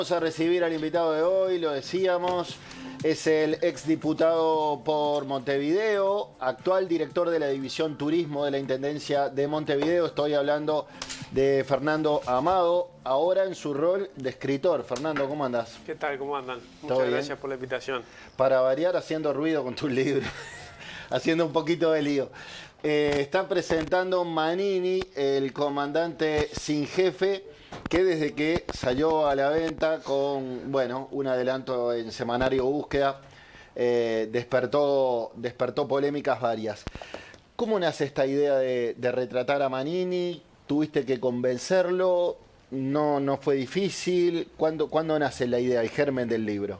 Vamos a recibir al invitado de hoy, lo decíamos, es el exdiputado por Montevideo, actual director de la División Turismo de la Intendencia de Montevideo. Estoy hablando de Fernando Amado, ahora en su rol de escritor. Fernando, ¿cómo andás? ¿Qué tal? ¿Cómo andan? Muchas gracias por la invitación. Para variar, haciendo ruido con tus libros, haciendo un poquito de lío. Está presentando Manini, el comandante sin jefe, que desde que salió a la venta con, bueno, un adelanto en Semanario Búsqueda, despertó polémicas varias. ¿Cómo nace esta idea de retratar a Manini? ¿Tuviste que convencerlo? ¿No fue difícil? ¿Cuándo nace la idea, el germen del libro?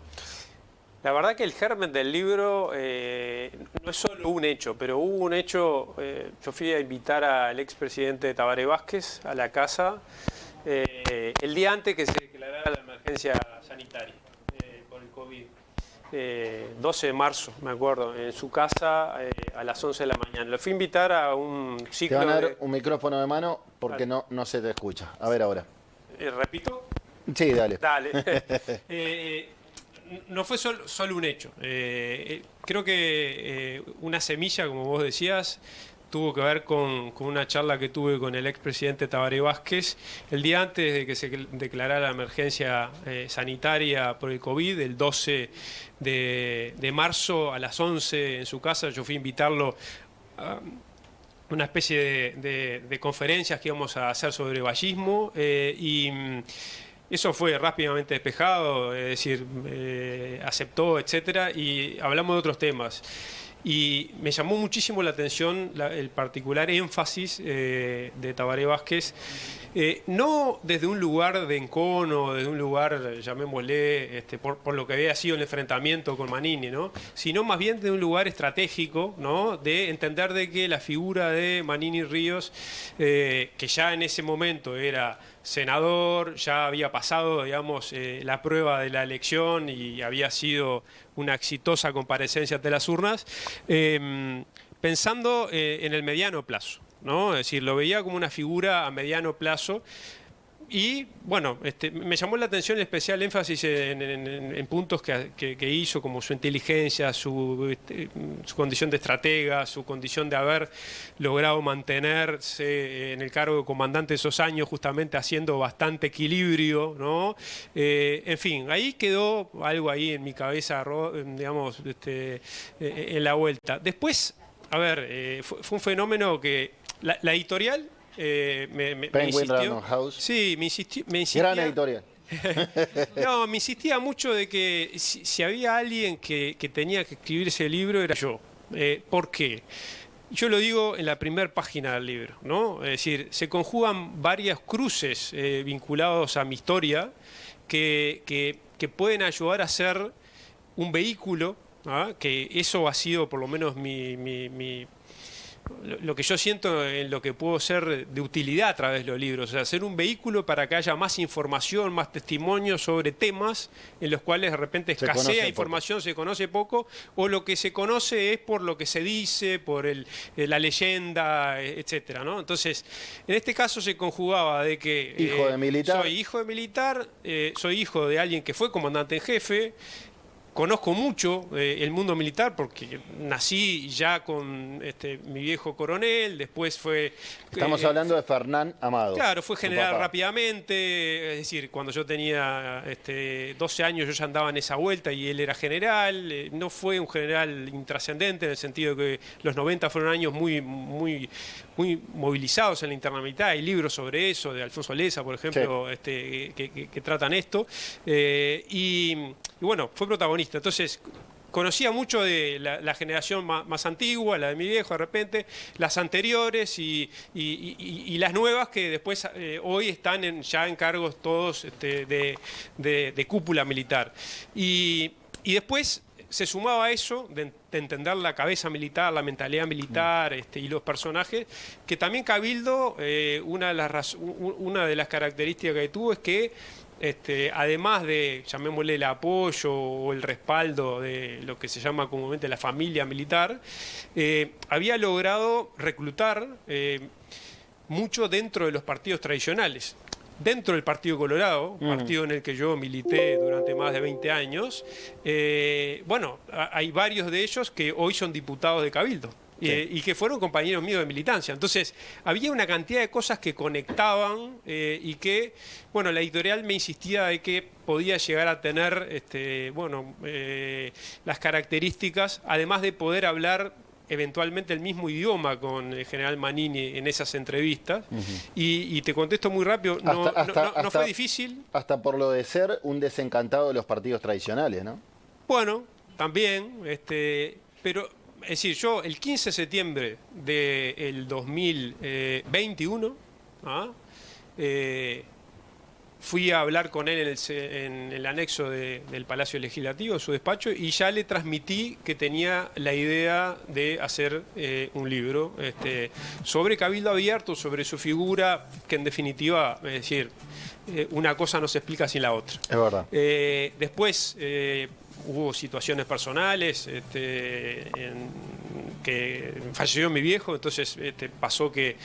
La verdad que el germen del libro no es solo un hecho, pero hubo un hecho. Yo fui a invitar al expresidente Tabaré Vázquez a la casa el día antes que se declarara la emergencia sanitaria por el COVID. 12 de marzo, me acuerdo, en su casa a las 11 de la mañana. Lo fui a invitar a un ciclo. Te van a dar un micrófono de mano porque no se te escucha. A ver ahora. ¿Repito? Sí, dale. Dale. No fue solo un hecho. Creo que una semilla, como vos decías, tuvo que ver con una charla que tuve con el expresidente Tabaré Vázquez el día antes de que se declarara la emergencia sanitaria por el COVID, el 12 de marzo a las 11 en su casa. Yo fui a invitarlo a una especie de conferencias que íbamos a hacer sobre vallismo y eso fue rápidamente despejado, es decir, aceptó, etcétera, y hablamos de otros temas. Y me llamó muchísimo la atención el particular énfasis de Tabaré Vázquez, no desde un lugar de encono, desde un lugar, llamémosle, por lo que había sido el enfrentamiento con Manini, ¿no? Sino más bien de un lugar estratégico, ¿no? De entender de que la figura de Manini Ríos, que ya en ese momento era senador, ya había pasado, digamos, la prueba de la elección y había sido una exitosa comparecencia ante las urnas, pensando en el mediano plazo, ¿no? Es decir, lo veía como una figura a mediano plazo. Y bueno, me llamó la atención el especial énfasis en puntos que hizo, como su inteligencia, su condición de estratega, su condición de haber logrado mantenerse en el cargo de comandante esos años, justamente haciendo bastante equilibrio, ¿no? En fin, ahí quedó algo ahí en mi cabeza, digamos, en la vuelta. Después, a ver, fue un fenómeno que la editorial me insistió. House. Sí, me insistía. Gran editorial. No, me insistía mucho de que si había alguien que tenía que escribir ese libro era yo. ¿Por qué? Yo lo digo en la primera página del libro, ¿no? Es decir, se conjugan varias cruces vinculados a mi historia que pueden ayudar a ser un vehículo, ¿ah? Que eso ha sido por lo menos lo que yo siento en lo que puedo ser de utilidad a través de los libros, o sea, ser un vehículo para que haya más información, más testimonio sobre temas en los cuales de repente escasea información, se conoce poco, o lo que se conoce es por lo que se dice, por la leyenda, etcétera, ¿no? Entonces, en este caso se conjugaba de que hijo de militar. Soy hijo de militar, soy hijo de alguien que fue comandante en jefe. Conozco mucho el mundo militar porque nací ya con mi viejo coronel, después fue... Estamos hablando de Fernán Amado. Claro, fue general rápidamente, es decir, cuando yo tenía 12 años yo ya andaba en esa vuelta y él era general, no fue un general intrascendente en el sentido que los 90 fueron años muy movilizados en la interna militar, hay libros sobre eso, de Alfonso Leza, por ejemplo, sí. que tratan esto, y bueno, fue protagonista. Entonces, conocía mucho de la generación más antigua, la de mi viejo de repente, las anteriores y las nuevas que después hoy están ya en cargos todos de cúpula militar. Y después se sumaba a eso de entender la cabeza militar, la mentalidad militar y los personajes, que también Cabildo, una de las características que tuvo es que además de, llamémosle, el apoyo o el respaldo de lo que se llama comúnmente la familia militar, había logrado reclutar mucho dentro de los partidos tradicionales. dentro del Partido Colorado, partido en el que yo milité durante más de 20 años, bueno, hay varios de ellos que hoy son diputados de Cabildo. Y que fueron compañeros míos de militancia. Entonces, había una cantidad de cosas que conectaban y que, bueno, la editorial me insistía de que podía llegar a tener, bueno, las características, además de poder hablar eventualmente el mismo idioma con el general Manini en esas entrevistas. Y te contesto muy rápido, no fue difícil. Hasta por lo de ser un desencantado de los partidos tradicionales, ¿no? Bueno, también, pero... Es decir, yo el 15 de septiembre del 2021 fui a hablar con él en el anexo del Palacio Legislativo, su despacho, y ya le transmití que tenía la idea de hacer un libro sobre Cabildo Abierto, sobre su figura, que en definitiva, es decir, una cosa no se explica sin la otra. Es verdad. Después... hubo situaciones personales, que falleció mi viejo, entonces pasó que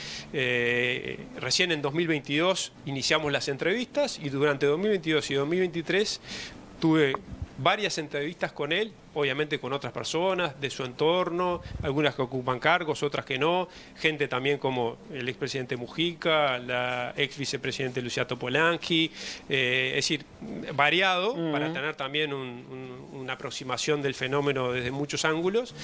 recién en 2022 iniciamos las entrevistas y durante 2022 y 2023 tuve varias entrevistas con él, obviamente con otras personas de su entorno, algunas que ocupan cargos, otras que no, gente también como el expresidente Mujica, la ex vicepresidente Lucia Topolanqui, es decir, variado para tener también una aproximación del fenómeno desde muchos ángulos,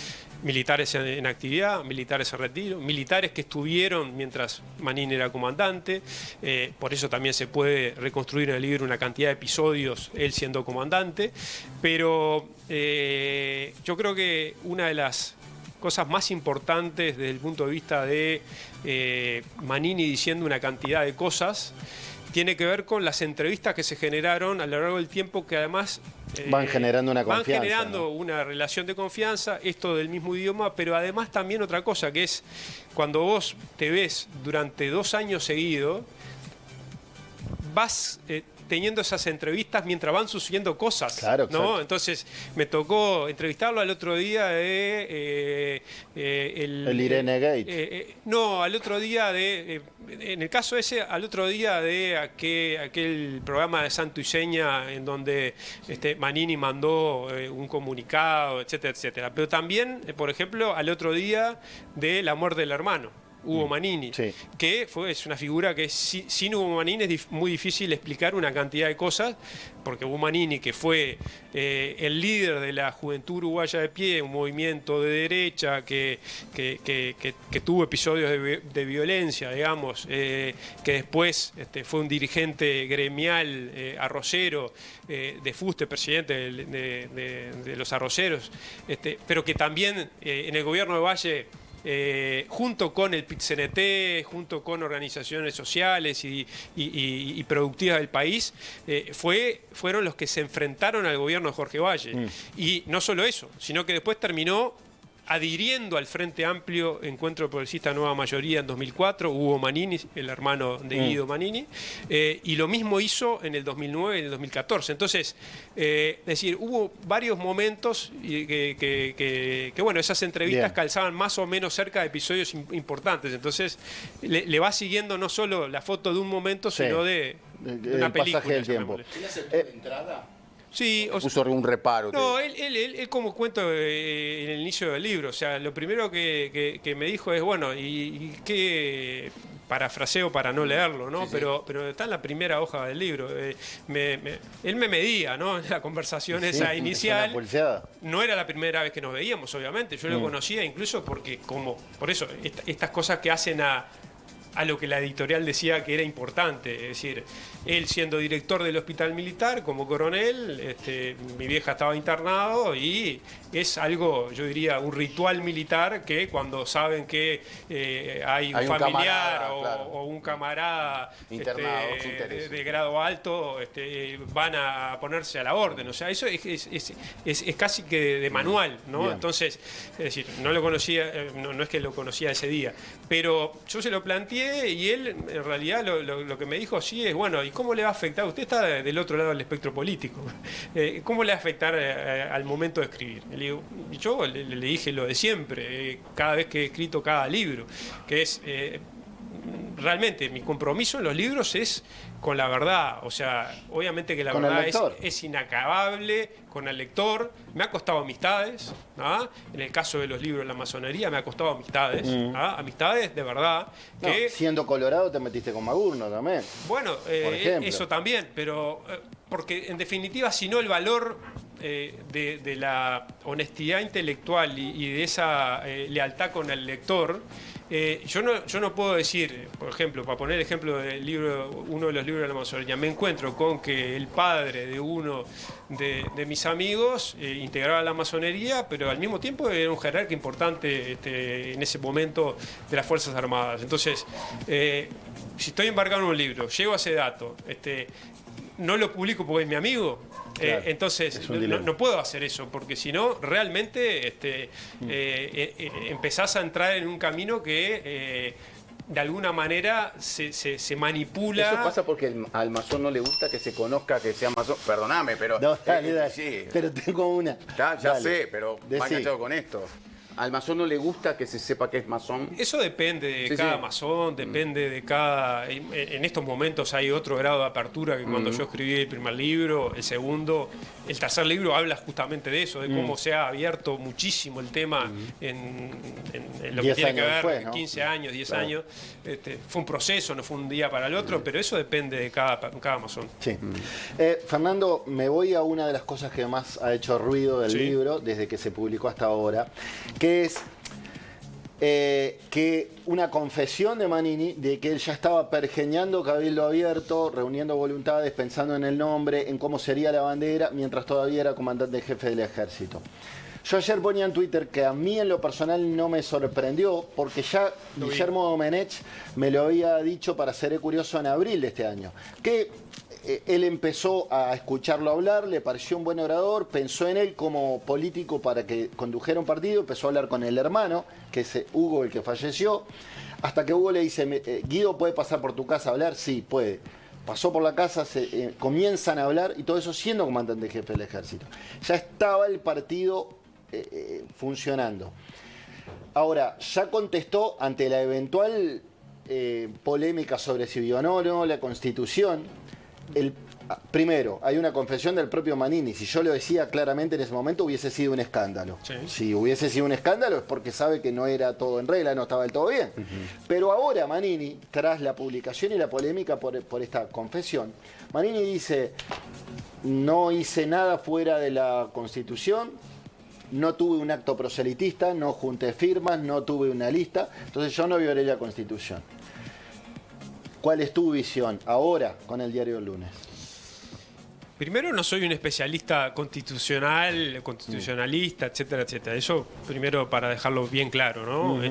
militares en actividad, militares en retiro, militares que estuvieron mientras Manini era comandante, por eso también se puede reconstruir en el libro una cantidad de episodios él siendo comandante, pero yo creo que una de las cosas más importantes desde el punto de vista de Manini diciendo una cantidad de cosas tiene que ver con las entrevistas que se generaron a lo largo del tiempo, que además van generando una confianza. Van generando, ¿no?, una relación de confianza, esto del mismo idioma, pero además también otra cosa, que es cuando vos te ves durante 2 años seguidos, vas teniendo esas entrevistas mientras van sucediendo cosas, claro, ¿no? Entonces me tocó entrevistarlo al otro día de el Irene Gate. No, al otro día de en el caso ese, al otro día de aquel programa de Santo y Seña en donde Manini mandó un comunicado, etcétera, etcétera. Pero también, por ejemplo, al otro día de la muerte del hermano, Hugo Manini, sí, que es una figura que sin Hugo Manini es muy difícil explicar una cantidad de cosas, porque Hugo Manini, que fue el líder de la Juventud Uruguaya de Pie, un movimiento de derecha que tuvo episodios de violencia, digamos, que después fue un dirigente gremial arrocero, de fuste, presidente de los arroceros, pero que también en el gobierno de Valle, junto con el PIT-CNT, junto con organizaciones sociales y productivas del país, fueron los que se enfrentaron al gobierno de Jorge Valle. Y no solo eso, sino que después terminó adhiriendo al Frente Amplio Encuentro Progresista Nueva Mayoría en 2004, Hugo Manini, el hermano de Guido Manini, y lo mismo hizo en el 2009 y en el 2014. Entonces, es decir, hubo varios momentos que bueno, esas entrevistas calzaban más o menos cerca de episodios importantes. Entonces, le va siguiendo no solo la foto de un momento, sino de una película. Pasaje del tiempo. ¿Él aceptó de entrada? Sí, puso algún reparo. No, él como cuento en el inicio del libro, o sea, lo primero que me dijo es, bueno, y qué parafraseo para no leerlo, ¿no? Sí, sí. Pero está en la primera hoja del libro. Él me medía, ¿no? En la conversación esa inicial. No era la primera vez que nos veíamos, obviamente. Yo lo conocía incluso porque, por eso, estas cosas que hacen a lo que la editorial decía que era importante, es decir, él siendo director del hospital militar como coronel, mi vieja estaba internado y es algo, yo diría, un ritual militar que cuando saben que hay un familiar camarada, claro, o un camarada internado, de grado alto, van a ponerse a la orden, o sea, eso es casi que de manual, ¿no? Bien. Entonces, es decir, no lo conocía, no es que lo conocía ese día, pero yo se lo planteé y él, en realidad, lo que me dijo sí es, bueno, ¿y cómo le va a afectar? Usted está del otro lado del espectro político. ¿Cómo le va a afectar al momento de escribir? Yo le dije lo de siempre, cada vez que he escrito cada libro, que es realmente mi compromiso en los libros es con la verdad. O sea, obviamente que la Con el verdad lector. es inacabable con el lector. Me ha costado amistades, ¿ah? En el caso de los libros de la masonería me ha costado amistades, ¿ah? Amistades de verdad. No, Que, siendo colorado te metiste con Magurno también. bueno, ejemplo. eso también, pero porque en definitiva, si no el valor de la honestidad intelectual y de esa lealtad con el lector, yo no puedo decir, por ejemplo, para poner el ejemplo del libro, uno de los libros de la masonería, me encuentro con que el padre de uno de mis amigos integraba la masonería, pero al mismo tiempo era un jerarca importante en ese momento de las Fuerzas Armadas. Entonces, si estoy embarcado en un libro, llego a ese dato, no lo publico porque es mi amigo. Claro, entonces es un dilema. no puedo hacer eso, porque si no, realmente empezás a entrar en un camino que de alguna manera se manipula. Eso pasa porque al masón no le gusta que se conozca que sea masón. Perdóname, pero... No, dale, dale. sí. Pero tengo una. Ya Dale. sé, pero Decí. va enganchado con esto. Al masón no le gusta que se sepa que es masón. Eso depende de Sí, cada sí. masón, depende de cada... En estos momentos hay otro grado de apertura que cuando yo escribí el primer libro, el segundo, el tercer libro habla justamente de eso, de cómo se ha abierto muchísimo el tema en lo que 10 tiene que años ver, después, ¿no? 15 años, 10 Claro. años. Fue un proceso, no fue un día para el otro, pero eso depende de cada masón. Sí. Fernando, me voy a una de las cosas que más ha hecho ruido del Sí. libro desde que se publicó hasta ahora, que es que una confesión de Manini de que él ya estaba pergeñando Cabildo Abierto, reuniendo voluntades, pensando en el nombre, en cómo sería la bandera, mientras todavía era comandante en jefe del ejército. Yo ayer ponía en Twitter que a mí en lo personal no me sorprendió, porque ya Lo vi. Guillermo Domenech me lo había dicho para Seré Curioso en abril de este año, que él empezó a escucharlo hablar, le pareció un buen orador, pensó en él como político para que condujera un partido, empezó a hablar con el hermano, que es Hugo, el que falleció, hasta que Hugo le dice, Guido, ¿puede pasar por tu casa a hablar? Sí, puede. Pasó por la casa, comienzan a hablar, y todo eso siendo comandante jefe del ejército. Ya estaba el partido funcionando. Ahora, ya contestó ante la eventual polémica sobre si vio o no la Constitución. Primero, hay una confesión del propio Manini. Si yo lo decía claramente en ese momento, hubiese sido un escándalo. Sí. Si hubiese sido un escándalo es porque sabe que no era todo en regla, no estaba del todo bien. Pero ahora Manini, tras la publicación y la polémica por esta confesión, Manini dice, no hice nada fuera de la Constitución, no tuve un acto proselitista, no junté firmas, no tuve una lista, entonces yo no violé la Constitución. ¿Cuál es tu visión ahora con el diario El Lunes? Primero, no soy un especialista constitucionalista, etcétera, etcétera. Eso primero para dejarlo bien claro, ¿no? A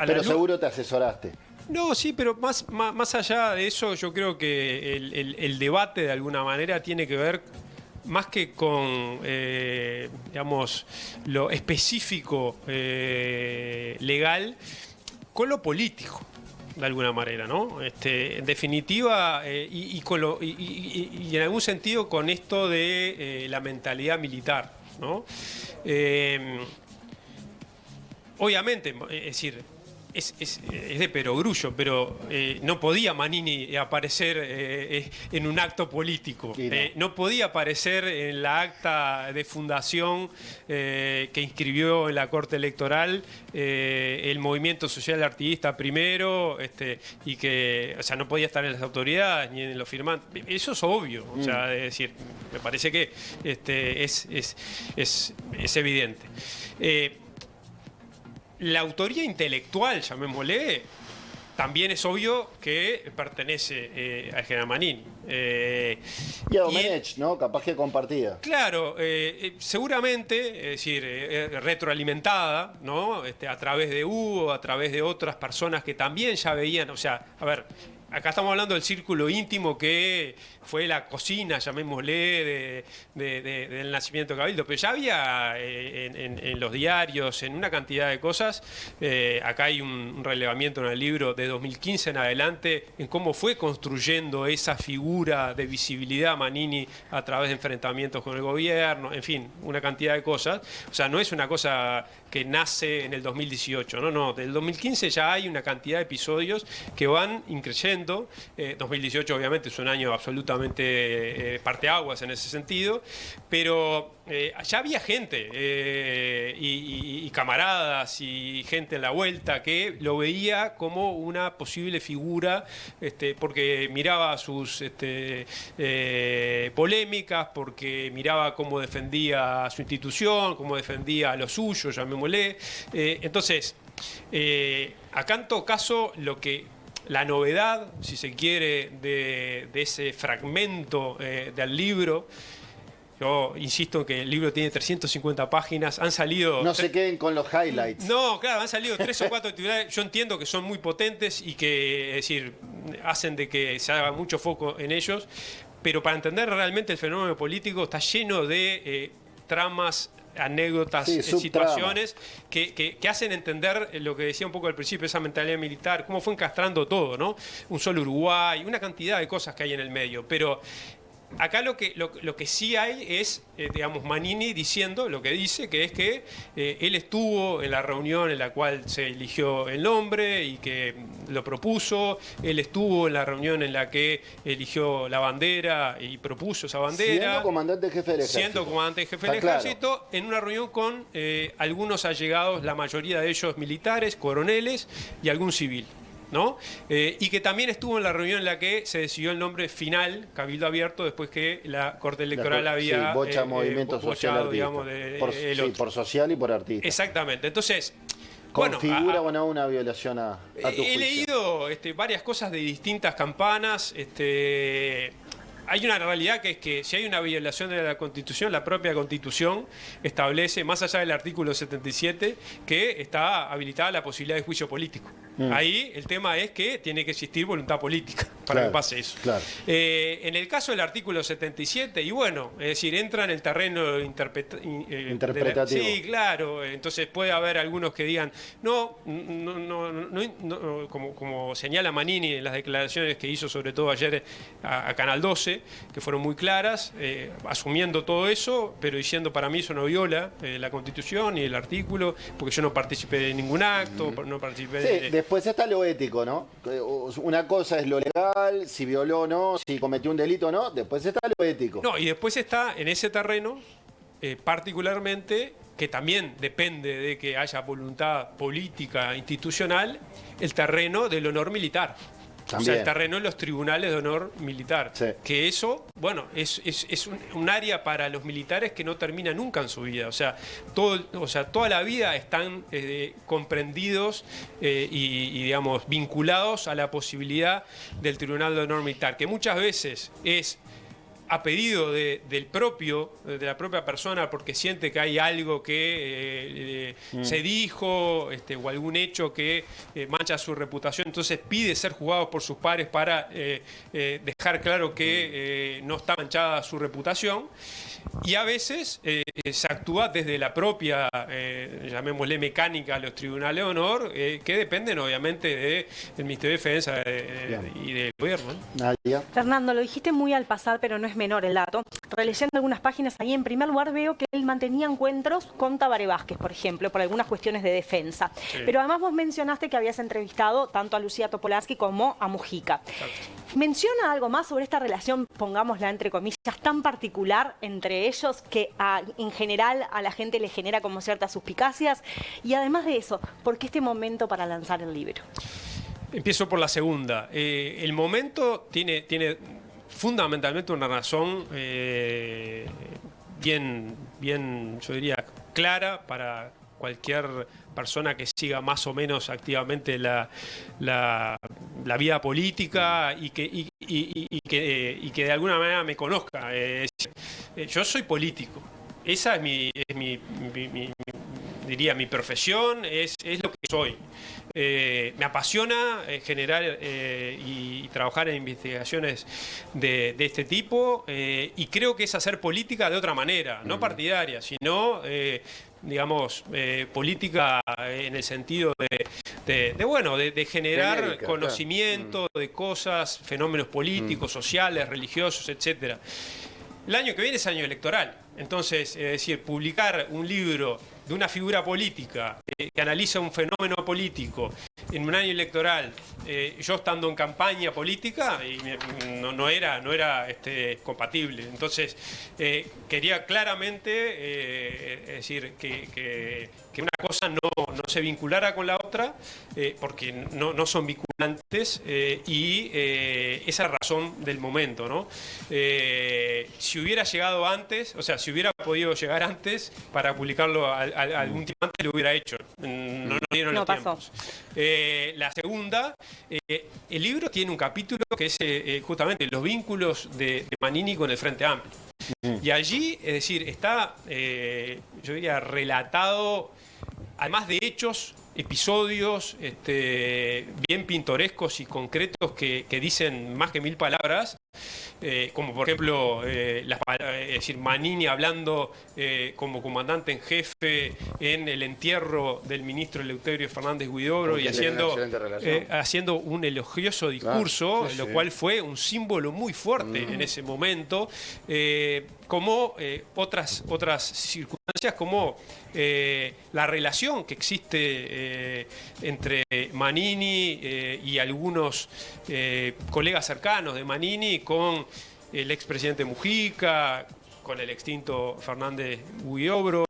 la Pero luz- seguro te asesoraste. No, sí, pero más allá de eso, yo creo que el debate de alguna manera tiene que ver más que con, digamos, lo específico legal, con lo político, de alguna manera, ¿no? En definitiva, y en algún sentido con esto de la mentalidad militar, ¿no? Obviamente, es decir, es de perogrullo, pero no podía Manini aparecer en un acto político. Y no. No podía aparecer en la acta de fundación que inscribió en la Corte Electoral el movimiento social artiguista primero, y que, o sea, no podía estar en las autoridades ni en los firmantes. Eso es obvio, o sea, es decir, me parece que es evidente. La autoría intelectual, llamémosle, también es obvio que pertenece al general Manini. Y a Domenech, ¿no? Capaz que compartida. Claro, seguramente, es decir, retroalimentada, ¿no? A través de Hugo, a través de otras personas que también ya veían, o sea, a ver, acá estamos hablando del círculo íntimo que fue la cocina, llamémosle, del nacimiento de Cabildo, pero ya había en los diarios, en una cantidad de cosas. Acá hay un relevamiento en el libro de 2015 en adelante, en cómo fue construyendo esa figura de visibilidad Manini a través de enfrentamientos con el gobierno, en fin, una cantidad de cosas. O sea, no es una cosa que nace en el 2018, no, del 2015 ya hay una cantidad de episodios que van increyendo. 2018 obviamente es un año absolutamente parteaguas en ese sentido, pero ya había gente y camaradas y gente en la vuelta que lo veía como una posible figura, porque miraba sus polémicas, porque miraba cómo defendía a su institución, cómo defendía a los suyos, llamémosle. Entonces, acá en todo caso, la novedad, si se quiere, de ese fragmento del libro, yo insisto en que el libro tiene 350 páginas, han salido... No se queden con los highlights. No, claro, han salido 3 o 4 titulares, yo entiendo que son muy potentes y que, es decir, hacen de que se haga mucho foco en ellos, pero para entender realmente el fenómeno político está lleno de tramas, anécdotas, sí, situaciones que hacen entender lo que decía un poco al principio, esa mentalidad militar, cómo fue encastrando todo, ¿no? Un solo Uruguay, una cantidad de cosas que hay en el medio, pero acá lo que sí hay es, digamos, Manini diciendo lo que dice, que es que él estuvo en la reunión en la cual se eligió el nombre y que lo propuso, él estuvo en la reunión en la que eligió la bandera y propuso esa bandera. Siendo comandante jefe del ejército. Siendo comandante jefe del ejército, en una reunión con algunos allegados, la mayoría de ellos militares, coroneles y algún civil, ¿no? Y que también estuvo en la reunión en la que se decidió el nombre final, Cabildo Abierto, después que la Corte Electoral había bocha movimiento social, digamos, por social y por artista. Exactamente. Entonces, configura una violación a tu juicio. He leído varias cosas de distintas campanas. Hay una realidad que es que si hay una violación de la Constitución, la propia Constitución establece, más allá del artículo 77, que está habilitada la posibilidad de juicio político. Ahí el tema es que tiene que existir voluntad política para que pase eso. Claro. En el caso del artículo 77, y bueno, es decir, entra en el terreno interpretativo. Sí, claro. Entonces puede haber algunos que digan, no, como señala Manini en las declaraciones que hizo sobre todo ayer a Canal 12, que fueron muy claras, asumiendo todo eso, pero diciendo para mí eso no viola la Constitución ni el artículo, porque yo no participé de ningún acto, no participé de... Después está lo ético, ¿no? Una cosa es lo legal, si violó o no, si cometió un delito o no, después está lo ético. No, y después está en ese terreno, particularmente, que también depende de que haya voluntad política, institucional, el terreno del honor militar. También. O sea, el terreno de los tribunales de honor militar. Sí. Que eso, bueno, es un área para los militares que no termina nunca en su vida. O sea, toda la vida están comprendidos y, digamos, vinculados a la posibilidad del tribunal de honor militar, que muchas veces es a pedido de la propia persona porque siente que hay algo que se dijo o algún hecho que mancha su reputación, entonces pide ser juzgado por sus pares para dejar claro que no está manchada su reputación. Y a veces se actúa desde la propia, llamémosle mecánica, a los tribunales de honor, que dependen obviamente del Ministerio de Defensa y del gobierno, ¿no? Fernando, lo dijiste muy al pasar, pero no es menor el dato. Releyendo algunas páginas ahí, en primer lugar veo que él mantenía encuentros con Tabaré Vázquez, por ejemplo, por algunas cuestiones de defensa. Sí. Pero además vos mencionaste que habías entrevistado tanto a Lucía Topolansky como a Mujica. Exacto. ¿Menciona algo más sobre esta relación, pongámosla entre comillas, tan particular entre ellos que en general a la gente le genera como ciertas suspicacias? Y además de eso, ¿por qué este momento para lanzar el libro? Empiezo por la segunda. El momento tiene fundamentalmente una razón bien, yo diría, clara para cualquier persona que siga más o menos activamente la vida política y que de alguna manera me conozca. Yo soy político. Esa es mi diría, mi profesión, es lo que soy. Me apasiona generar y trabajar en investigaciones de este tipo, y creo que es hacer política de otra manera, no partidaria, sino digamos, política en el sentido de generar Genérica, conocimiento de cosas, fenómenos políticos, sociales, religiosos, etcétera. El año que viene es año electoral. Entonces, es decir, publicar un libro de una figura política que analiza un fenómeno político en un año electoral, yo estando en campaña política, y no era compatible. Entonces, quería claramente decir que una cosa no se vinculara con la otra, porque no son vinculantes, y esa es la razón del momento, ¿no? Si hubiera llegado antes, o sea, si hubiera podido llegar antes para publicarlo algún tiempo antes, lo hubiera hecho. No nos dieron los tiempos. La segunda, el libro tiene un capítulo que es justamente los vínculos de Manini con el Frente Amplio. Y allí, es decir, está, yo diría, relatado, además de hechos, episodios bien pintorescos y concretos que dicen más que 1000 palabras, como por ejemplo es decir, Manini hablando como comandante en jefe en el entierro del ministro Eleuterio Fernández Huidobro y haciendo un elogioso discurso, claro, sí, lo cual fue un símbolo muy fuerte en ese momento, como otras circunstancias, como la relación que existe entre Manini y algunos colegas cercanos de Manini con el expresidente Mujica, con el extinto Fernández Huidobro,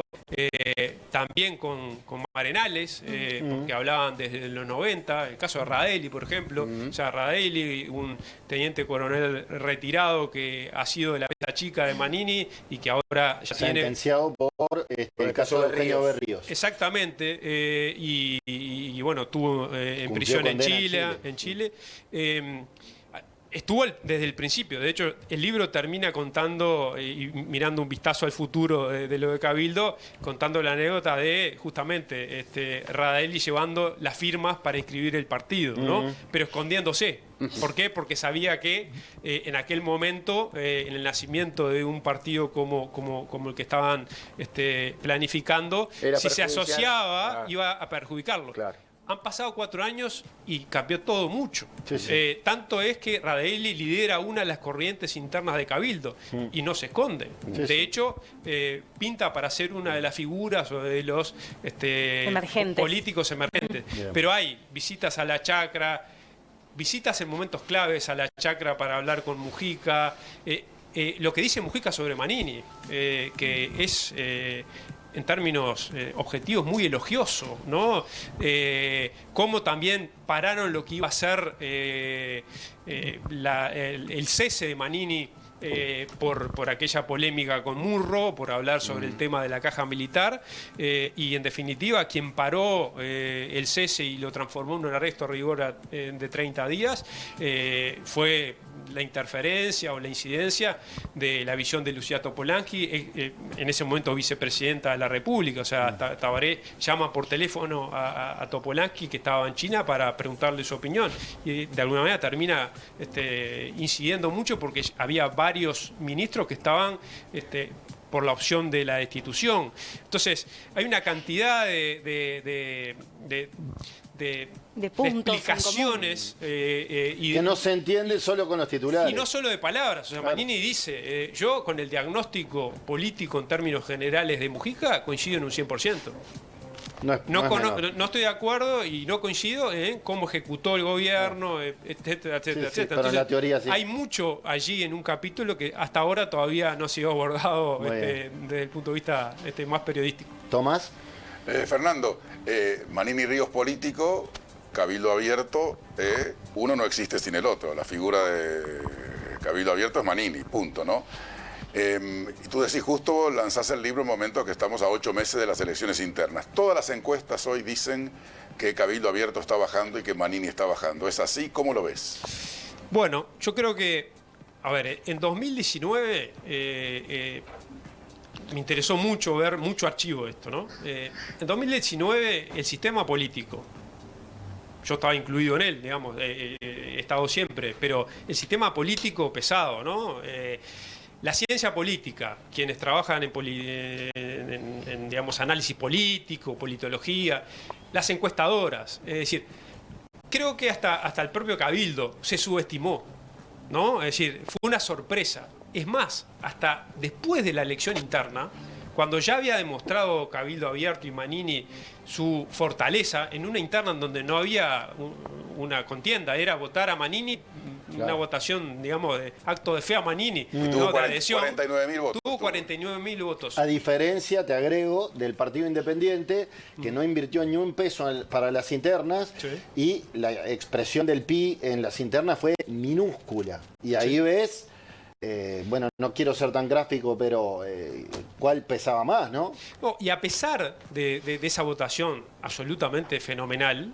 también con Arenales, porque hablaban desde los 90, el caso de Radelli, por ejemplo. O sea, Radelli, un teniente coronel retirado que ha sido de la mesa chica de Manini y que ahora ya tiene... Sentenciado por el caso de Eugenio Berríos. Exactamente, y bueno, estuvo en prisión en Chile. Estuvo desde el principio. De hecho, el libro termina contando y mirando un vistazo al futuro de lo de Cabildo, contando la anécdota de justamente Radelli llevando las firmas para inscribir el partido, ¿no? Pero escondiéndose. ¿Por qué? Porque sabía que en aquel momento, en el nacimiento de un partido como el que estaban planificando, si se asociaba, iba a perjudicarlo. Claro. Han pasado 4 años y cambió todo mucho. Sí. Tanto es que Radelli lidera una de las corrientes internas de Cabildo y no se esconde. De hecho, pinta para ser una de las figuras o de los políticos emergentes. Pero hay visitas a la chacra, visitas en momentos claves a la chacra para hablar con Mujica. Lo que dice Mujica sobre Manini, que es... en términos objetivos muy elogioso, ¿no? Cómo también pararon lo que iba a ser el cese de Manini por aquella polémica con Murro, por hablar sobre el tema de la caja militar, y en definitiva quien paró el cese y lo transformó en un arresto a rigor de 30 días fue la interferencia o la incidencia de la visión de Lucía Topolansky, en ese momento vicepresidenta de la República. O sea, Tabaré llama por teléfono a Topolansky, que estaba en China, para preguntarle su opinión, y de alguna manera termina incidiendo mucho porque había varios ministros que estaban por la opción de la destitución. Entonces, hay una cantidad de puntos explicaciones que no se entiende solo con los titulares. Y no solo de palabras. O sea, claro. Manini dice, yo con el diagnóstico político en términos generales de Mujica coincido en un 100%. No estoy de acuerdo y no coincido en cómo ejecutó el gobierno, etcétera. Entonces, la teoría, sí. Hay mucho allí en un capítulo que hasta ahora todavía no ha sido abordado desde el punto de vista más periodístico. Tomás. Fernando, Manini Ríos político, Cabildo Abierto, uno no existe sin el otro. La figura de Cabildo Abierto es Manini, punto, ¿no? Y tú decís, justo lanzás el libro en un momento que estamos a 8 meses de las elecciones internas. Todas las encuestas hoy dicen que Cabildo Abierto está bajando y que Manini está bajando. ¿Es así? ¿Cómo lo ves? Bueno, yo creo que, a ver, en 2019 me interesó mucho ver mucho archivo de esto, ¿no? En 2019 el sistema político, yo estaba incluido en él, digamos, he estado siempre, pero el sistema político pesado, ¿no? La ciencia política, quienes trabajan en, digamos, análisis político, politología, las encuestadoras, es decir, creo que hasta el propio Cabildo se subestimó, ¿no? Es decir, fue una sorpresa. Es más, hasta después de la elección interna, cuando ya había demostrado Cabildo Abierto y Manini su fortaleza en una interna en donde no había una contienda, era votar a Manini, claro, una votación, digamos, de acto de fe a Manini, Tuvo ¿no? De adhesión. 49.000 votos. Tuvo 49.000 votos. A diferencia, te agrego, del Partido Independiente, que no invirtió ni un peso para las internas, Sí. y la expresión del PI en las internas fue minúscula. Y ahí ves, bueno, no quiero ser tan gráfico, pero ¿cuál pesaba más, no? No, y a pesar de esa votación absolutamente fenomenal,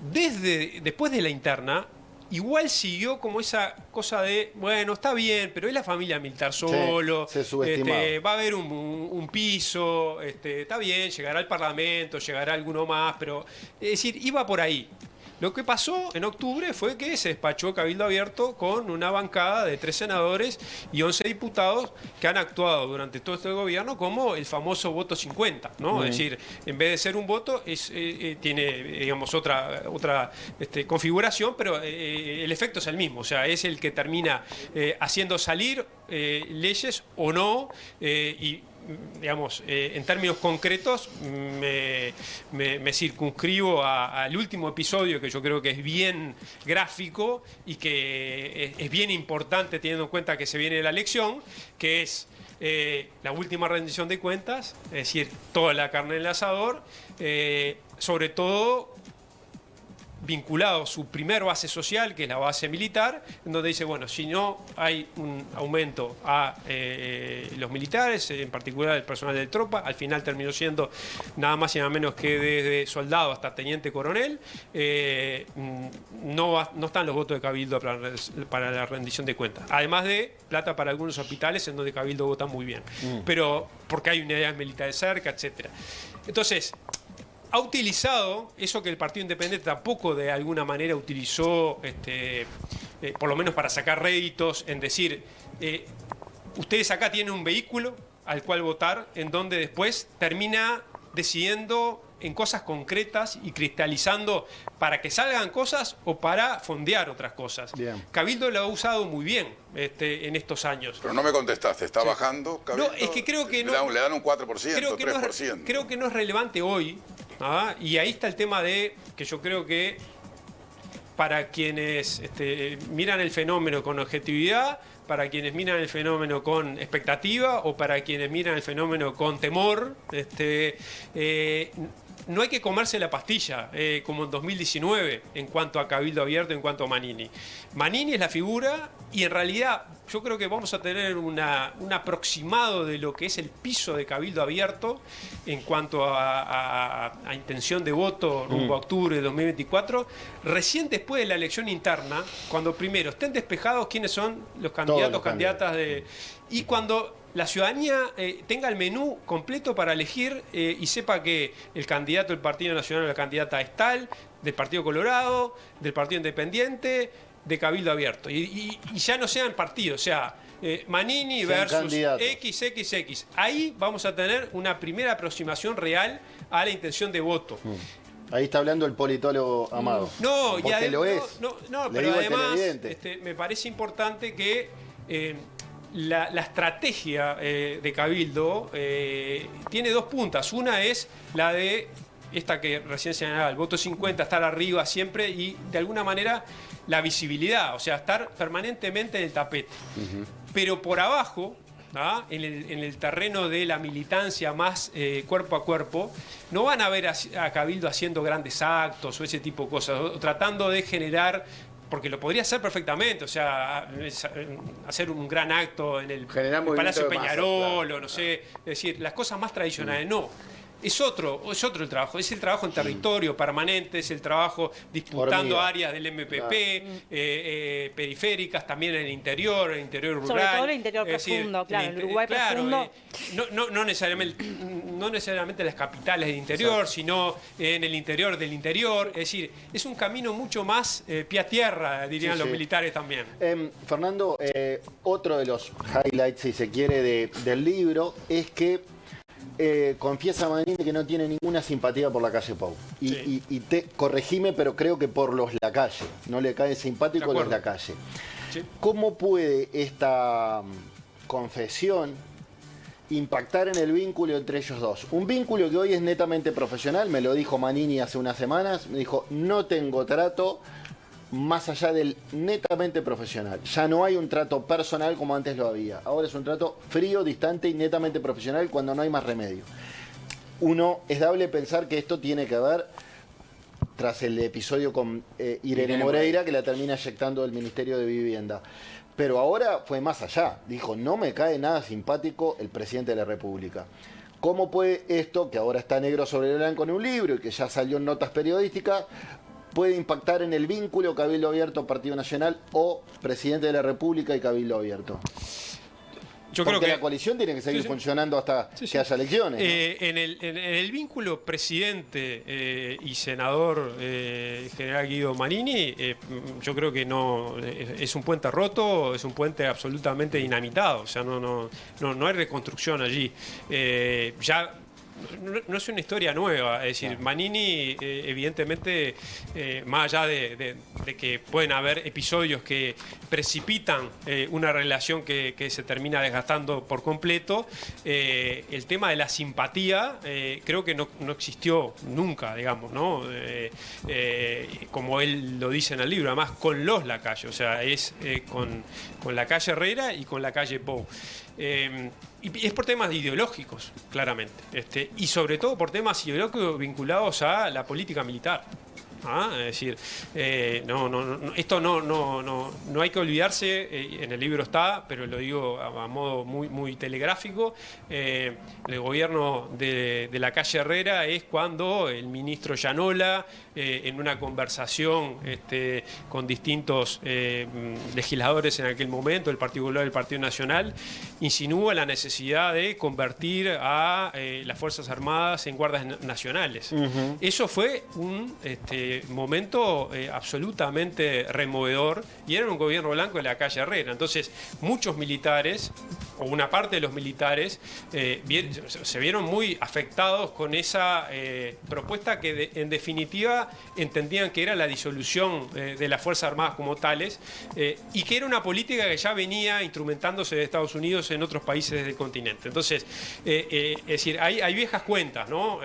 después de la interna, igual siguió como esa cosa de, bueno, está bien, pero es la familia militar solo, se subestimaba. va a haber un piso, está bien, llegará al Parlamento, llegará alguno más, pero, es decir, iba por ahí. Lo que pasó en octubre fue que se despachó Cabildo Abierto con una bancada de 3 senadores y 11 diputados que han actuado durante todo este gobierno como el famoso voto 50, ¿no? Es decir, en vez de ser un voto, tiene, digamos, otra configuración, pero el efecto es el mismo. O sea, es el que termina haciendo salir leyes o no, y digamos, en términos concretos, me circunscribo al último episodio, que yo creo que es bien gráfico y que es bien importante teniendo en cuenta que se viene la elección, que es la última rendición de cuentas, es decir, toda la carne en el asador, sobre todo vinculado a su primer base social, que es la base militar, en donde dice, bueno, si no hay un aumento a los militares, en particular el personal de tropa, al final terminó siendo nada más y nada menos que desde soldado hasta teniente coronel, no están los votos de Cabildo para la rendición de cuentas. Además de plata para algunos hospitales en donde Cabildo vota muy bien, pero porque hay unidades militares cerca, etcétera. Entonces, ha utilizado eso que el Partido Independiente tampoco de alguna manera utilizó, por lo menos para sacar réditos, en decir, ustedes acá tienen un vehículo al cual votar, en donde después termina decidiendo en cosas concretas y cristalizando para que salgan cosas o para fondear otras cosas. Bien. Cabildo lo ha usado muy bien en estos años. Pero no me contestaste, ¿está bajando Cabildo? No, es que creo que le dan un 4%, 3%. Creo que no es relevante hoy. Y ahí está el tema de que yo creo que para quienes miran el fenómeno con objetividad, para quienes miran el fenómeno con expectativa o para quienes miran el fenómeno con temor, no hay que comerse la pastilla, como en 2019, en cuanto a Cabildo Abierto, en cuanto a Manini. Manini es la figura y en realidad yo creo que vamos a tener un aproximado de lo que es el piso de Cabildo Abierto en cuanto a intención de voto rumbo a octubre de 2024, recién después de la elección interna, cuando primero estén despejados quiénes son los candidatos, candidatas y cuando la ciudadanía tenga el menú completo para elegir y sepa que el candidato del Partido Nacional o la candidata es tal, del Partido Colorado, del Partido Independiente, de Cabildo Abierto. Y ya no sean partidos, o sea, Manini versus XXX. Ahí vamos a tener una primera aproximación real a la intención de voto. Ahí está hablando el politólogo Amado. No, porque ya lo es. No, Le pero digo al además televidente. me parece importante que la estrategia de Cabildo tiene dos puntas. Una es la de esta que recién señalaba, el voto 50, estar arriba siempre y de alguna manera la visibilidad, o sea, estar permanentemente en el tapete. Pero por abajo, en el terreno de la militancia más cuerpo a cuerpo, no van a ver a Cabildo haciendo grandes actos o ese tipo de cosas, o tratando de generar, porque lo podría hacer perfectamente, o sea, hacer un gran acto en el Palacio Peñarol, claro, o no sé, es decir, las cosas más tradicionales, no. es otro el trabajo, es el trabajo en territorio permanente, es el trabajo disputando Hormiga. áreas del MPP, periféricas, también en el interior rural. Sobre todo el interior Es decir, profundo, claro, el Uruguay claro, profundo. no necesariamente las capitales del interior, sino en el interior del interior. Es decir, es un camino mucho más pie a tierra, dirían Sí, los sí. militares también. Fernando, otro de los highlights, si se quiere, del libro es que confiesa Manini que no tiene ninguna simpatía por la calle Pou. Sí. Y corregime, pero creo que por los Lacalle. No le cae simpático De los acuerdo. Lacalle. Sí. ¿Cómo puede esta confesión impactar en el vínculo entre ellos dos? Un vínculo que hoy es netamente profesional, me lo dijo Manini hace unas semanas, me dijo, no tengo trato más allá del netamente profesional. Ya no hay un trato personal como antes lo había. Ahora es un trato frío, distante y netamente profesional cuando no hay más remedio. Es dable pensar que esto tiene que ver tras el episodio con Irene Moreira, que la termina eyectando del Ministerio de Vivienda. Pero ahora fue más allá. Dijo, no me cae nada simpático el presidente de la República. ¿Cómo puede esto, que ahora está negro sobre blanco en un libro y que ya salió en notas periodísticas, puede impactar en el vínculo Cabildo Abierto Partido Nacional o presidente de la República y Cabildo Abierto? Yo Porque creo que la coalición tiene que seguir Sí, sí. funcionando hasta Sí, sí. que haya elecciones, ¿no? En el vínculo presidente y senador general Guido Manini, yo creo que no es un puente roto, es un puente absolutamente dinamitado, o sea, no hay reconstrucción allí. Ya no es una historia nueva, es decir, Manini evidentemente, más allá de que pueden haber episodios que precipitan una relación que se termina desgastando por completo, el tema de la simpatía creo que no existió nunca, digamos, ¿no? Como él lo dice en el libro, además con los Lacalle, o sea, es con la calle Herrera y con la calle Pou. Y es por temas ideológicos, claramente, y sobre todo por temas ideológicos vinculados a la política militar. Es decir, esto no hay que olvidarse, en el libro está, pero lo digo a modo muy telegráfico. El gobierno de la calle Herrera es cuando el ministro Llanola, en una conversación con distintos legisladores en aquel momento, el Partido Popular y el Partido Nacional, insinúa la necesidad de convertir a las Fuerzas Armadas en guardias nacionales. Eso fue un momento absolutamente removedor, y era un gobierno blanco de la calle Herrera. Entonces, muchos militares, o una parte de los militares, se vieron muy afectados con esa propuesta que en definitiva entendían que era la disolución de las Fuerzas Armadas como tales, y que era una política que ya venía instrumentándose de Estados Unidos en otros países del continente. Entonces, es decir, hay viejas cuentas, ¿no?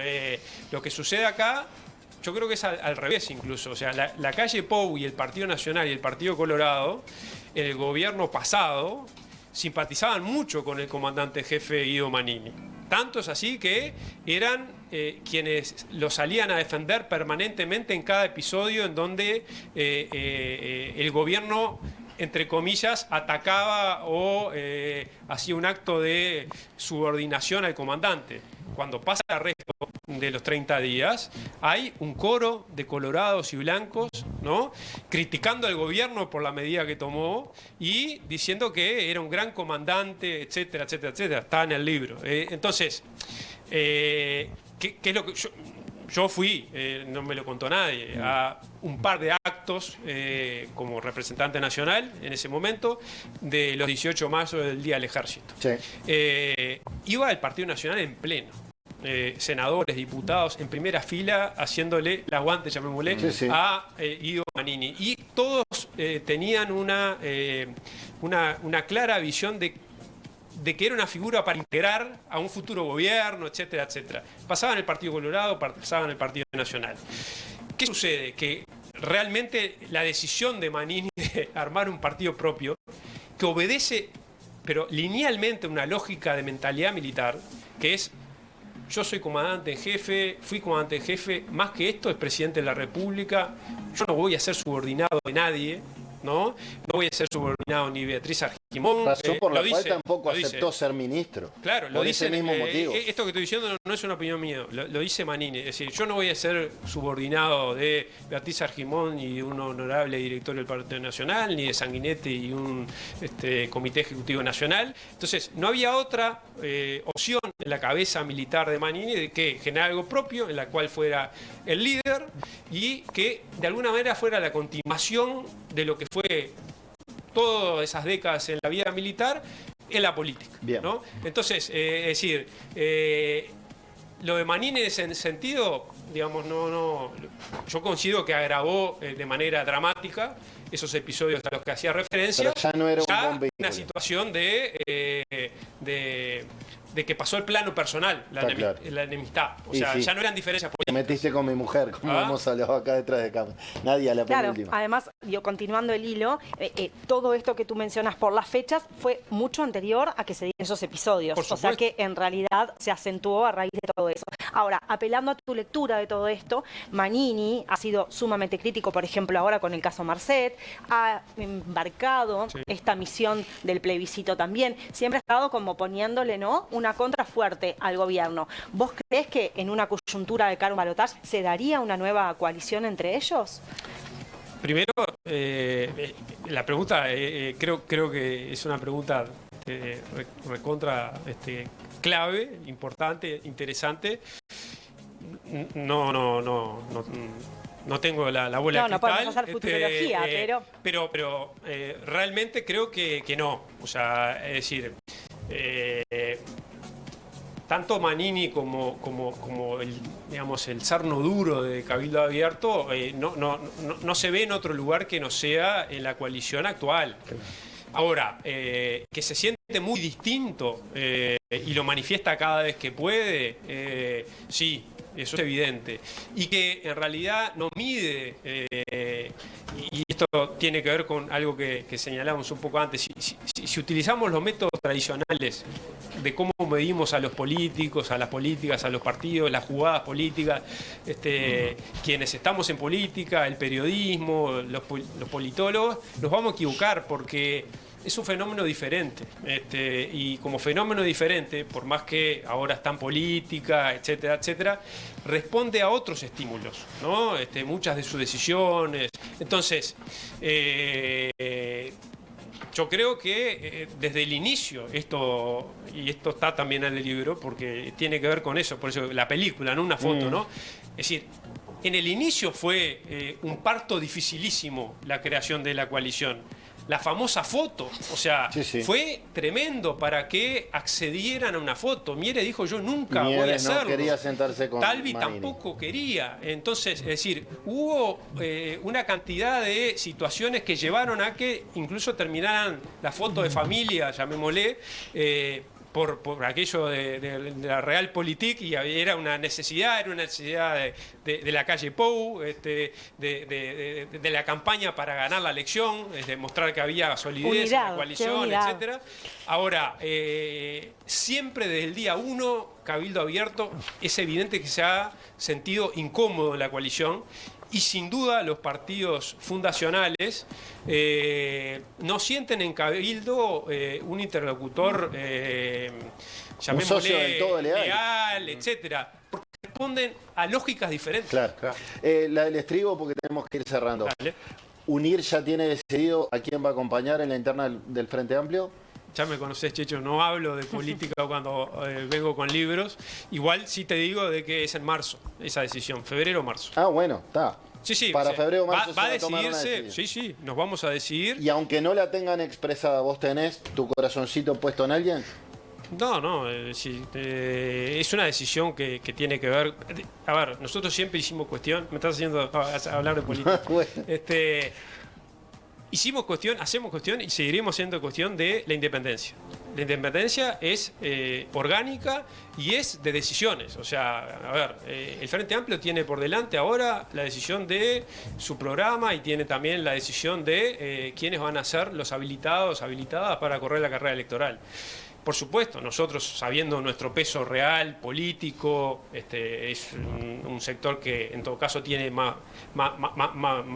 Lo que sucede acá, yo creo que es al revés incluso. O sea, la calle Pou y el Partido Nacional y el Partido Colorado, en el gobierno pasado, simpatizaban mucho con el comandante jefe Guido Manini. Tanto es así que eran quienes lo salían a defender permanentemente en cada episodio en donde el gobierno, entre comillas, atacaba o hacía un acto de subordinación al comandante. Cuando pasa el resto de los 30 días, hay un coro de colorados y blancos, ¿no?, criticando al gobierno por la medida que tomó y diciendo que era un gran comandante, etcétera, etcétera, etcétera. Está en el libro. Entonces, ¿qué es lo que yo fui? No me lo contó nadie, a un par de actos como representante nacional en ese momento de los 18 de mayo del Día del Ejército. Sí. Iba el Partido Nacional en pleno. Senadores, diputados en primera fila haciéndole la guante, llamémosle, a Guido Manini. Y todos tenían una clara visión de que era una figura para integrar a un futuro gobierno, etcétera, etcétera. Pasaba en el Partido Colorado, pasaba en el Partido Nacional. ¿Qué sucede? Que realmente la decisión de Manini de armar un partido propio, que obedece, pero linealmente, una lógica de mentalidad militar, que es: yo soy comandante en jefe, fui comandante en jefe, más que esto es presidente de la República, yo no voy a ser subordinado de nadie, ¿no? No voy a ser subordinado ni Beatriz Argimón, Argimón Razón por la lo cual dice, tampoco lo dice. aceptó ser ministro. Claro, lo por dice. ese mismo motivo. Esto que estoy diciendo no es una opinión mía, lo dice Manini. Es decir, yo no voy a ser subordinado de Beatriz Argimón y de un honorable director del Partido Nacional, ni de Sanguinetti y un comité ejecutivo nacional. Entonces, no había otra opción en la cabeza militar de Manini de que generar algo propio, en la cual fuera el líder y que de alguna manera fuera la continuación de lo que fue todas esas décadas en la vida militar en la política. Bien. ¿No? Entonces, es decir, lo de Manini en ese sentido, digamos, yo considero que agravó de manera dramática esos episodios a los que hacía referencia. Pero ya no era un buen vehículo. Una situación de que pasó el plano personal, la enemistad. O Y sea, sí. ya no eran diferencias Te políticas. metiste con mi mujer, como Ah. hemos hablado acá detrás de cámara. Nadia, la Claro, penúltima. además, continuando el hilo, todo esto que tú mencionas por las fechas fue mucho anterior a que se dieran esos episodios. Por O sea supuesto. que en realidad se acentuó a raíz de todo eso. Ahora, apelando a tu lectura de todo esto, Manini ha sido sumamente crítico, por ejemplo, ahora con el caso Marcet, ha embarcado esta misión del plebiscito también. Siempre ha estado como poniéndole, ¿no?, una contra fuerte al gobierno. ¿Vos crees que en una coyuntura de cara a un balotaje se daría una nueva coalición entre ellos? Primero, la pregunta creo que es una pregunta recontra clave, importante, interesante. No tengo la bola de No cristal. podemos hacer futurología, pero realmente creo que no. O sea, es decir, tanto Manini como el sarno duro de Cabildo Abierto no se ve en otro lugar que no sea en la coalición actual. Ahora, que se siente muy distinto y lo manifiesta cada vez que puede, sí, eso es evidente. Y que en realidad no mide, y esto tiene que ver con algo que señalamos un poco antes, si utilizamos los métodos tradicionales de cómo medimos a los políticos, a las políticas, a los partidos, las jugadas políticas, quienes estamos en política, el periodismo, los politólogos, nos vamos a equivocar porque es un fenómeno diferente. Y como fenómeno diferente, por más que ahora está en política, etcétera, etcétera, responde a otros estímulos, ¿no? Muchas de sus decisiones. Entonces, yo creo que desde el inicio, esto está también en el libro, porque tiene que ver con eso, por eso la película, no una foto, ¿no? Es decir, en el inicio fue un parto dificilísimo la creación de la coalición. La famosa foto, o sea, Sí. fue tremendo para que accedieran a una foto. Miere dijo, yo nunca voy a Mieres hacerlo. no quería sentarse con Talvi Manini. tampoco quería. Entonces, es decir, hubo una cantidad de situaciones que llevaron a que incluso terminaran la foto de familia, llamémosle, por aquello de la Realpolitik, y era una necesidad de la calle Pou, de la campaña para ganar la elección, es demostrar que había solidez en la coalición, etcétera. Ahora, siempre desde el día 1, Cabildo Abierto, es evidente que se ha sentido incómodo en la coalición. Y sin duda los partidos fundacionales no sienten en Cabildo un interlocutor, llamémosle, socio del todo leal, leal, etcétera, porque responden a lógicas diferentes. Claro. La del estribo, porque tenemos que ir cerrando. Dale. ¿UNIR ya tiene decidido a quién va a acompañar en la interna del Frente Amplio? Ya me conocés, Checho, no hablo de política cuando vengo con libros. Igual sí te digo de que es en marzo esa decisión, febrero o marzo. Ah, bueno, está. Sí, Para o sea, febrero o marzo va a se va a tomar una decidirse. decisión. Sí, nos vamos a decidir. Y aunque no la tengan expresada, ¿vos tenés tu corazoncito puesto en alguien? No, es una decisión que tiene que ver. A ver, nosotros siempre hicimos cuestión. Me estás haciendo hablar de política. Bueno. Hacemos cuestión y seguiremos siendo cuestión de la independencia. La independencia es orgánica y es de decisiones. O sea, a ver, el Frente Amplio tiene por delante ahora la decisión de su programa y tiene también la decisión de quiénes van a ser los habilitados, habilitadas para correr la carrera electoral. Por supuesto, nosotros sabiendo nuestro peso real, político, es un sector que en todo caso tiene más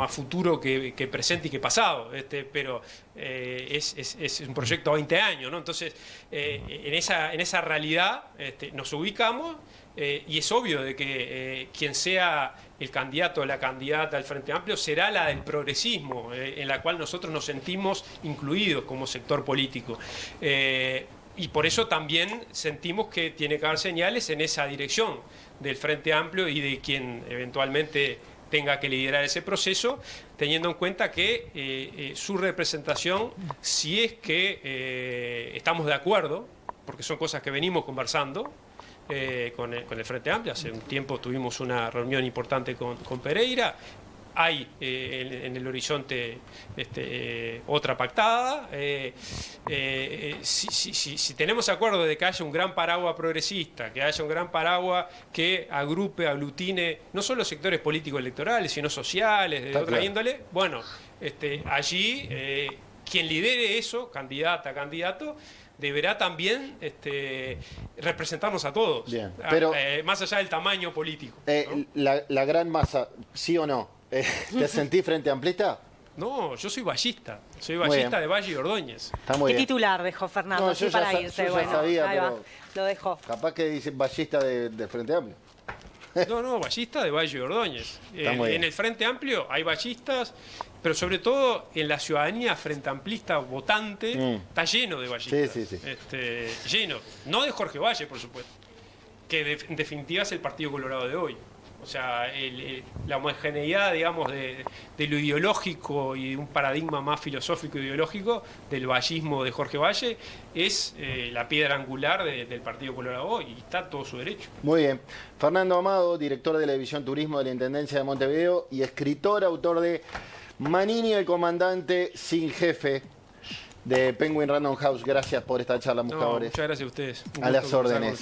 futuro que presente y que pasado, pero es un proyecto a 20 años, ¿no? Entonces, en esa realidad nos ubicamos y es obvio de que quien sea el candidato o la candidata al Frente Amplio será la del progresismo, en la cual nosotros nos sentimos incluidos como sector político. Y por eso también sentimos que tiene que haber señales en esa dirección del Frente Amplio y de quien eventualmente tenga que liderar ese proceso, teniendo en cuenta que su representación, si es que estamos de acuerdo, porque son cosas que venimos conversando con el Frente Amplio, hace un tiempo tuvimos una reunión importante con Pereira, hay en el horizonte otra pactada. Si tenemos acuerdo de que haya un gran paraguas progresista, que haya un gran paraguas que agrupe, aglutine no solo sectores políticos electorales, sino sociales, de otra índole, bueno, allí quien lidere eso, candidata, candidato, deberá también representarnos a todos, bien, pero, más allá del tamaño político, ¿no? La gran masa, ¿sí o no? ¿Te sentís frente amplista? No, yo soy vallista. Soy vallista de Valle y Ordóñez. Está muy ¿Qué bien. titular dejó Fernando? No, así yo para ya irse. yo ya Bueno, sabía, ahí va, pero lo dejó. capaz que dice ballista de Frente Amplio. No, vallista de Valle y Ordóñez. Está muy bien. En el Frente Amplio hay vallistas, pero sobre todo en la ciudadanía frente amplista votante está lleno de vallistas. Sí. Lleno. No de Jorge Valle, por supuesto, que en definitiva es el Partido Colorado de hoy. O sea, la homogeneidad, digamos, de lo ideológico y de un paradigma más filosófico e ideológico del vallismo de Jorge Valle es la piedra angular del Partido Colorado hoy, y está todo su derecho. Muy bien. Fernando Amado, director de la División Turismo de la Intendencia de Montevideo y escritor, autor de Manini, el comandante sin jefe, de Penguin Random House. Gracias por esta charla, buscadores. Muchas gracias a ustedes. Un A las gusto conversar con órdenes. ustedes.